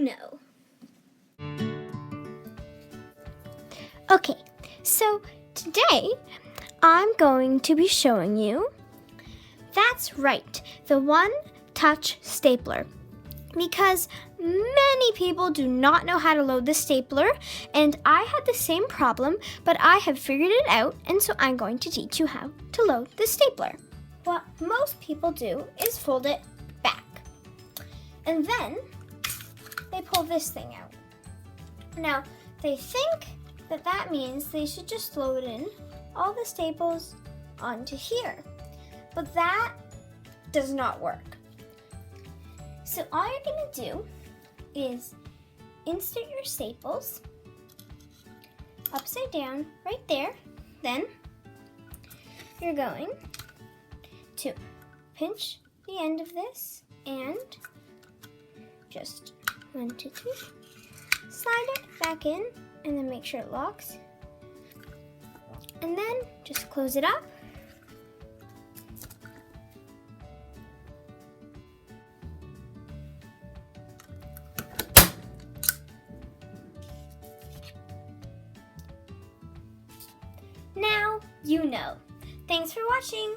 you know. Okay, so today I'm going to be showing you, that's right, the one-touch stapler. Because many people do not know how to load the stapler, and I had the same problem, but I have figured it out, and so I'm going to teach you how to load the stapler. What most people do is fold it back, and then they pull this thing out. Now, they think that means they should just load in all the staples onto here, but that does not work. So all you're going to do is insert your staples upside down right there. Then you're going to pinch the end of this and just 1, 2, 3, slide it back in and then make sure it locks. And then just close it up. Now you know. Thanks for watching.